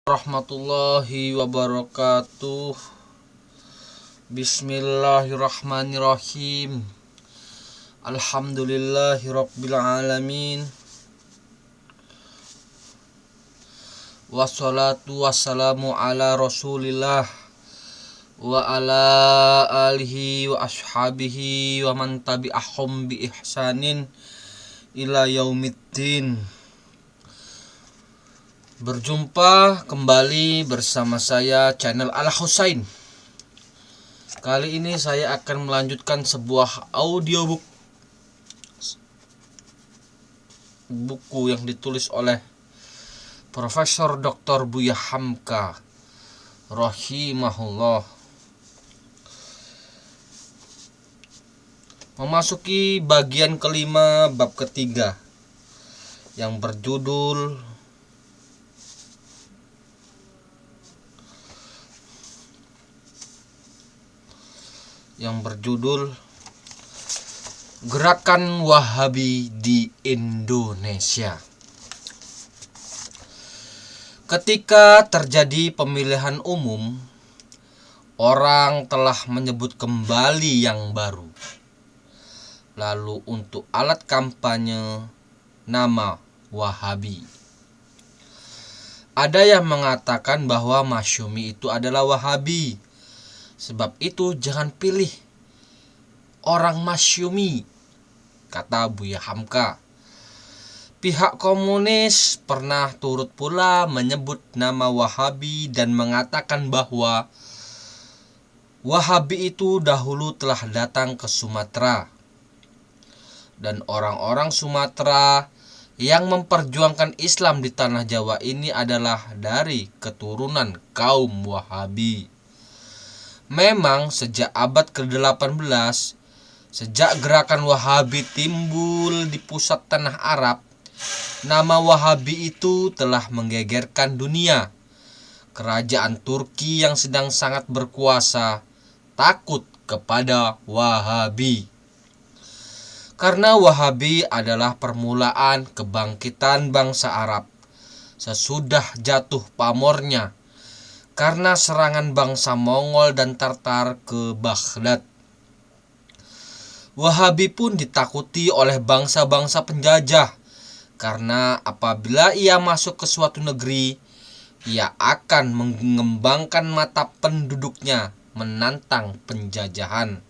Warahmatullahi wabarakatuh. Bismillahirrahmanirrahim. Alhamdulillahirabbil alamin. Wassalatu wassalamu ala Rasulillah wa ala alihi wa ashabihi wa man tabi'ahum bi ihsanin ila yaumiddin. Berjumpa kembali bersama saya channel Al Husain. Kali ini saya akan melanjutkan sebuah audiobook buku yang ditulis oleh Profesor Dr. Buya Hamka rahimahullah. Memasuki bagian kelima bab ketiga yang berjudul Gerakan Wahabi di Indonesia. Ketika terjadi pemilihan umum, orang telah menyebut kembali yang baru. Lalu untuk alat kampanye, nama Wahabi. Ada yang mengatakan bahwa Masyumi itu adalah Wahabi. Sebab itu jangan pilih orang Masyumi, kata Buya Hamka. Pihak komunis pernah turut pula menyebut nama Wahabi dan mengatakan bahwa Wahabi itu dahulu telah datang ke Sumatera. Dan orang-orang Sumatera yang memperjuangkan Islam di tanah Jawa ini adalah dari keturunan kaum Wahabi. Memang sejak abad ke-18, sejak gerakan Wahabi timbul di pusat tanah Arab, nama Wahabi itu telah menggegerkan dunia. Kerajaan Turki yang sedang sangat berkuasa takut kepada Wahabi. Karena Wahabi adalah permulaan kebangkitan bangsa Arab sesudah jatuh pamornya karena serangan bangsa Mongol dan Tartar ke Baghdad. Wahabi pun ditakuti oleh bangsa-bangsa penjajah karena apabila ia masuk ke suatu negeri, ia akan mengembangkan mata penduduknya menantang penjajahan.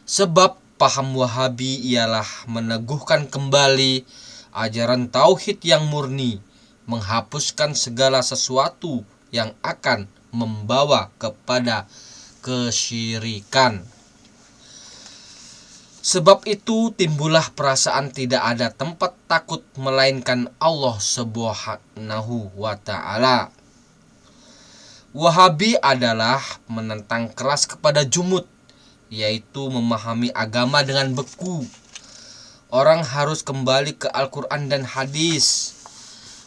Sebab paham Wahabi ialah meneguhkan kembali ajaran tauhid yang murni, menghapuskan segala sesuatu yang akan membawa kepada kesyirikan. Sebab itu timbullah perasaan tidak ada tempat takut melainkan Allah Subhanahu wa ta'ala. Wahabi adalah menentang keras kepada jumud, yaitu memahami agama dengan beku. Orang harus kembali ke Al-Quran dan hadis.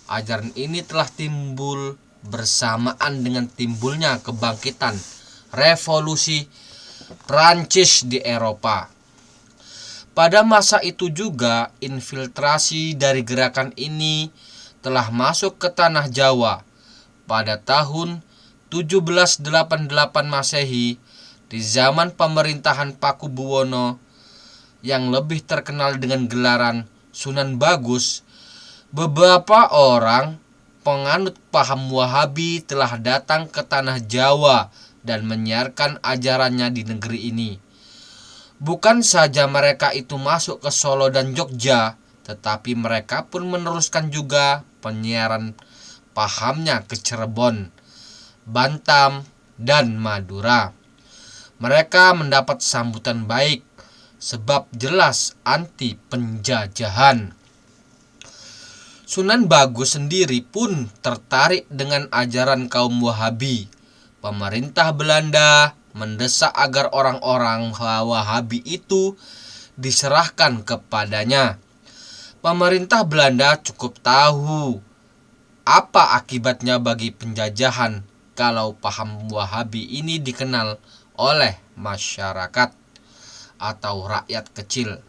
Ajaran ini telah timbul bersamaan dengan timbulnya kebangkitan revolusi Prancis di Eropa. Pada masa itu juga infiltrasi dari gerakan ini telah masuk ke tanah Jawa. Pada tahun 1788 Masehi, di zaman pemerintahan Pakubuwono yang lebih terkenal dengan gelaran Sunan Bagus, beberapa orang penganut paham Wahabi telah datang ke tanah Jawa dan menyiarkan ajarannya di negeri ini. Bukan saja mereka itu masuk ke Solo dan Jogja, tetapi mereka pun meneruskan juga penyiaran pahamnya ke Cirebon, Bantam, dan Madura. Mereka mendapat sambutan baik sebab jelas anti penjajahan. Sunan Bagus sendiri pun tertarik dengan ajaran kaum Wahabi. Pemerintah Belanda mendesak agar orang-orang Wahabi itu diserahkan kepadanya. Pemerintah Belanda cukup tahu apa akibatnya bagi penjajahan kalau paham Wahabi ini dikenal oleh masyarakat atau rakyat kecil.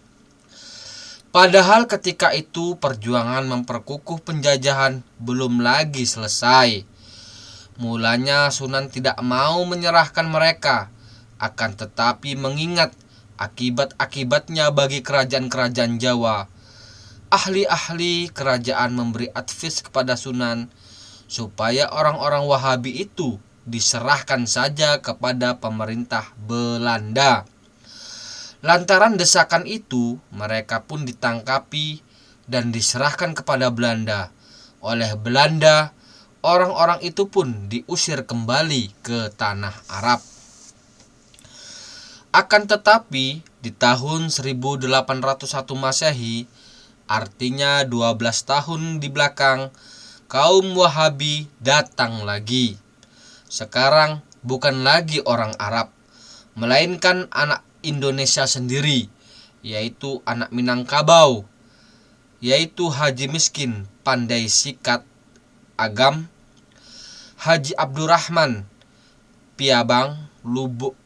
Padahal ketika itu perjuangan memperkukuh penjajahan belum lagi selesai. Mulanya Sunan tidak mau menyerahkan mereka, akan tetapi mengingat akibat-akibatnya bagi kerajaan-kerajaan Jawa, ahli-ahli kerajaan memberi advice kepada Sunan supaya orang-orang Wahabi itu diserahkan saja kepada pemerintah Belanda. Lantaran desakan itu, mereka pun ditangkapi dan diserahkan kepada Belanda. Oleh Belanda, orang-orang itu pun diusir kembali ke tanah Arab. Akan tetapi, di tahun 1801 Masehi, artinya 12 tahun di belakang, kaum Wahabi datang lagi. Sekarang bukan lagi orang Arab, melainkan anak Indonesia sendiri, yaitu anak Minangkabau, yaitu Haji Miskin Pandai Sikat Agam, Haji Abdurrahman Piabang Lubuk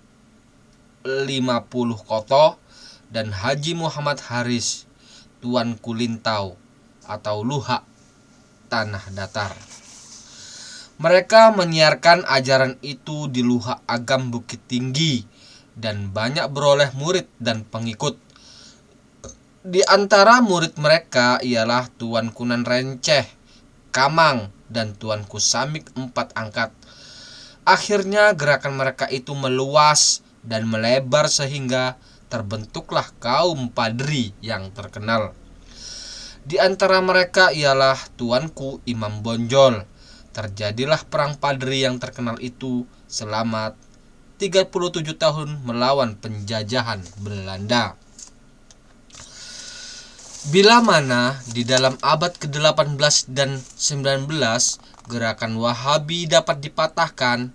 50 Koto, dan Haji Muhammad Haris Tuan Kulintau atau Luhak Tanah Datar. Mereka menyiarkan ajaran itu di Luhak Agam Bukit Tinggi dan banyak beroleh murid dan pengikut. Di antara murid mereka ialah Tuan Kunan Renceh, Kamang, dan Tuan Kusamik 4 Angkat. Akhirnya gerakan mereka itu meluas dan melebar sehingga terbentuklah kaum padri yang terkenal. Di antara mereka ialah Tuanku Imam Bonjol. Terjadilah perang padri yang terkenal itu selama 37 tahun melawan penjajahan Belanda. Bila mana di dalam abad ke-18 dan 19 gerakan Wahabi dapat dipatahkan,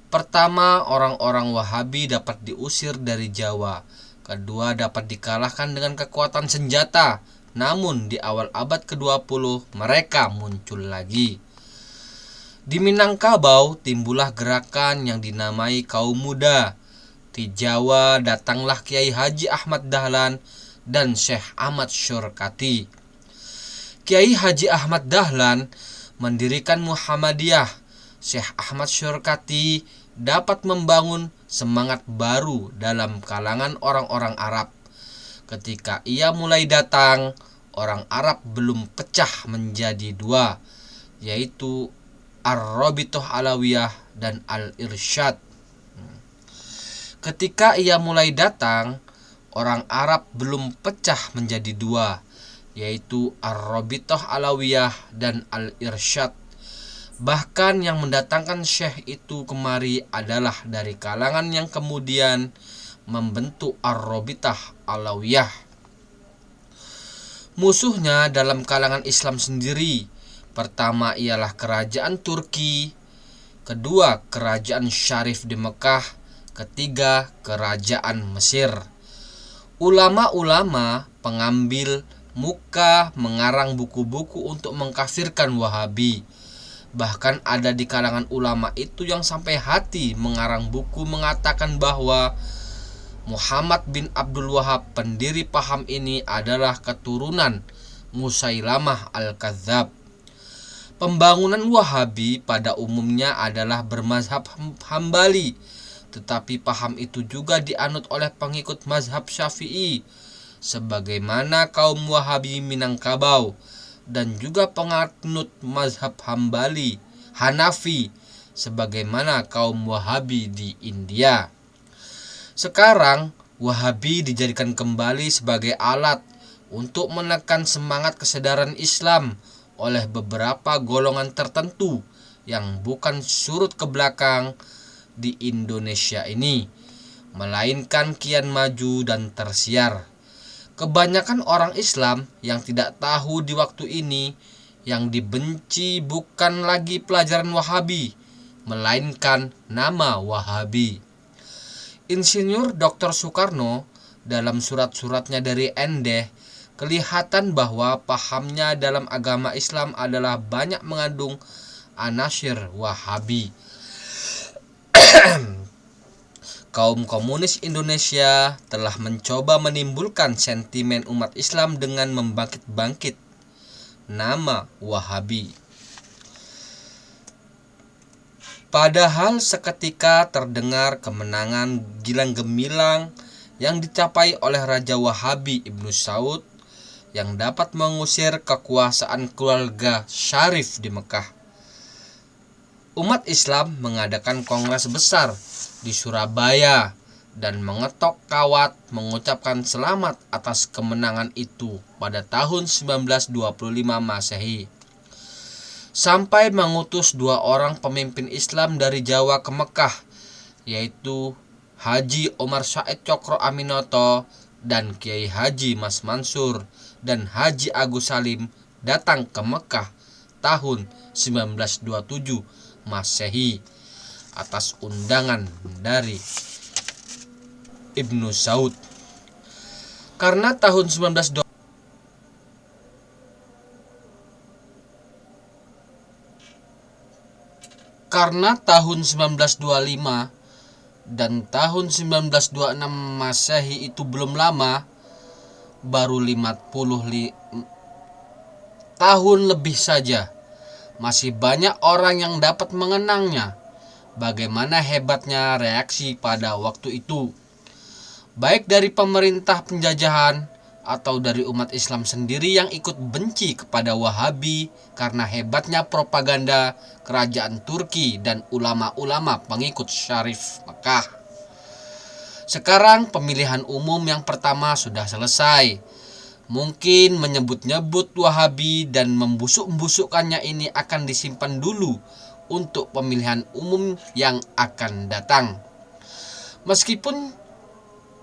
pertama, orang-orang Wahabi dapat diusir dari Jawa. Kedua, dapat dikalahkan dengan kekuatan senjata. Namun di awal abad ke-20 mereka muncul lagi. Di Minangkabau timbullah gerakan yang dinamai kaum muda. Di Jawa datanglah Kiai Haji Ahmad Dahlan dan Syekh Ahmad Syurkati. Kiai Haji Ahmad Dahlan mendirikan Muhammadiyah. Syekh Ahmad Syurkati dapat membangun semangat baru dalam kalangan orang-orang Arab. Ketika ia mulai datang, orang Arab belum pecah menjadi dua, yaitu Ar-Rabithah Alawiyah dan Al-Irsyad. Ketika ia mulai datang, orang Arab belum pecah menjadi dua, yaitu Ar-Rabithah Alawiyah dan Al-Irsyad. Bahkan yang mendatangkan syekh itu kemari adalah dari kalangan yang kemudian membentuk Ar-Rabithah Alawiyah. Musuhnya dalam kalangan Islam sendiri, pertama ialah kerajaan Turki, kedua kerajaan Syarif di Mekah, ketiga kerajaan Mesir. Ulama-ulama pengambil muka mengarang buku-buku untuk mengkafirkan Wahabi. Bahkan ada di kalangan ulama itu yang sampai hati mengarang buku mengatakan bahwa Muhammad bin Abdul Wahab, pendiri paham ini, adalah keturunan Musailamah Al-Kadzab. Pembangunan Wahabi pada umumnya adalah bermazhab Hambali, tetapi paham itu juga dianut oleh pengikut mazhab Syafi'i, sebagaimana kaum Wahabi Minangkabau, dan juga penganut mazhab Hambali, Hanafi, sebagaimana kaum Wahabi di India. Sekarang, Wahabi dijadikan kembali sebagai alat untuk menekan semangat kesadaran Islam oleh beberapa golongan tertentu yang bukan surut ke belakang di Indonesia ini, melainkan kian maju dan tersiar. Kebanyakan orang Islam yang tidak tahu di waktu ini yang dibenci bukan lagi pelajaran Wahabi, melainkan nama Wahabi. Insinyur Dr. Soekarno dalam surat-suratnya dari Endeh kelihatan bahwa pahamnya dalam agama Islam adalah banyak mengandung anasir Wahabi. Kaum komunis Indonesia telah mencoba menimbulkan sentimen umat Islam dengan membangkit-bangkit nama Wahabi. Padahal seketika terdengar kemenangan gilang gemilang yang dicapai oleh Raja Wahabi Ibnu Saud yang dapat mengusir kekuasaan keluarga Syarif di Mekah. Umat Islam mengadakan kongres besar di Surabaya dan mengetok kawat mengucapkan selamat atas kemenangan itu pada tahun 1925 Masehi. Sampai mengutus 2 orang pemimpin Islam dari Jawa ke Mekah, yaitu Haji Omar Said Cokro Aminoto dan Kiai Haji Mas Mansur dan Haji Agus Salim datang ke Mekah tahun 1927 Masehi atas undangan dari Ibnu Saud. Karena tahun 1925 dan tahun 1926 Masehi itu belum lama, baru 50 tahun lebih saja, masih banyak orang yang dapat mengenangnya. Bagaimana hebatnya reaksi pada waktu itu, baik dari pemerintah penjajahan atau dari umat Islam sendiri yang ikut benci kepada Wahabi karena hebatnya propaganda kerajaan Turki dan ulama-ulama pengikut Syarif Mekah. Sekarang pemilihan umum yang pertama sudah selesai. Mungkin menyebut-nyebut Wahabi dan membusuk-busukkannya ini akan disimpan dulu untuk pemilihan umum yang akan datang. Meskipun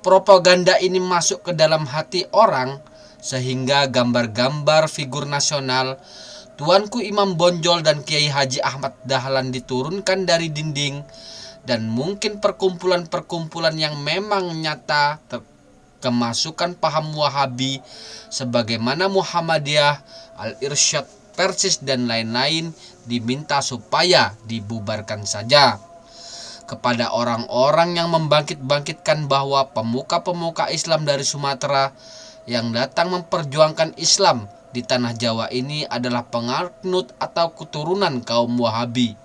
propaganda ini masuk ke dalam hati orang sehingga gambar-gambar figur nasional Tuanku Imam Bonjol dan Kiai Haji Ahmad Dahlan diturunkan dari dinding, dan mungkin perkumpulan-perkumpulan yang memang nyata kemasukan paham Wahabi sebagaimana Muhammadiyah, Al-Irsyad, Persis dan lain-lain diminta supaya dibubarkan saja. Kepada orang-orang yang membangkit-bangkitkan bahwa pemuka-pemuka Islam dari Sumatera yang datang memperjuangkan Islam di tanah Jawa ini adalah penganut atau keturunan kaum Wahabi.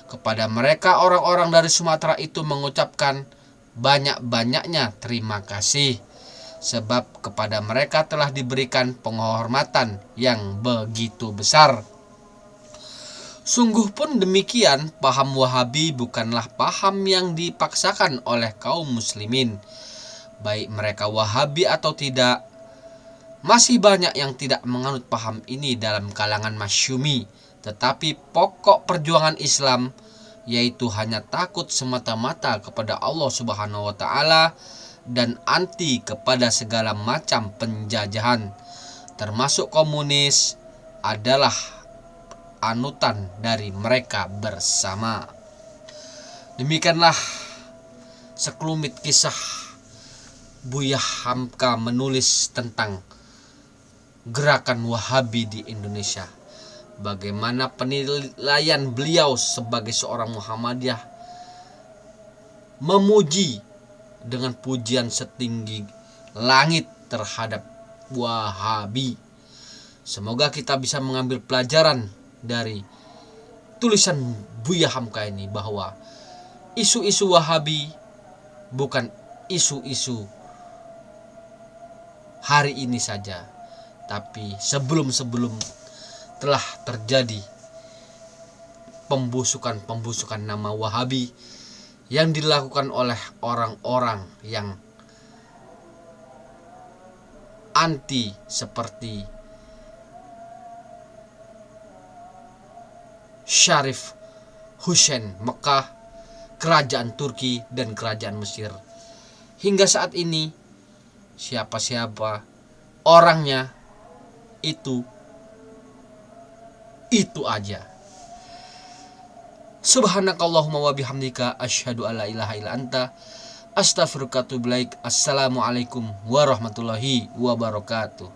Kepada mereka orang-orang dari Sumatera itu mengucapkan banyak-banyaknya terima kasih, sebab kepada mereka telah diberikan penghormatan yang begitu besar. Sungguh pun demikian, paham Wahabi bukanlah paham yang dipaksakan oleh kaum muslimin. Baik mereka Wahabi atau tidak, masih banyak yang tidak menganut paham ini dalam kalangan masyumi. Tetapi pokok perjuangan Islam yaitu hanya takut semata-mata kepada Allah Subhanahu wa taala dan anti kepada segala macam penjajahan, termasuk komunis, adalah anutan dari mereka bersama. Demikianlah sekelumit kisah Buya Hamka menulis tentang gerakan Wahabi di Indonesia. Bagaimana penilaian beliau sebagai seorang Muhammadiyah memuji dengan pujian setinggi langit terhadap Wahabi. Semoga kita bisa mengambil pelajaran dari tulisan Buya Hamka ini bahwa isu-isu Wahabi bukan isu-isu hari ini saja, tapi sebelum-sebelum telah terjadi pembusukan nama Wahabi yang dilakukan oleh orang-orang yang anti seperti Syarif Hussein Mekah, kerajaan Turki dan kerajaan Mesir. Hingga saat ini siapa-siapa orangnya itu aja. Subhanakallahumma wa bihamdika asyhadu alla ilaha illa anta astaghfiruka wa atubu ilaik. Assalamualaikum warahmatullahi wabarakatuh.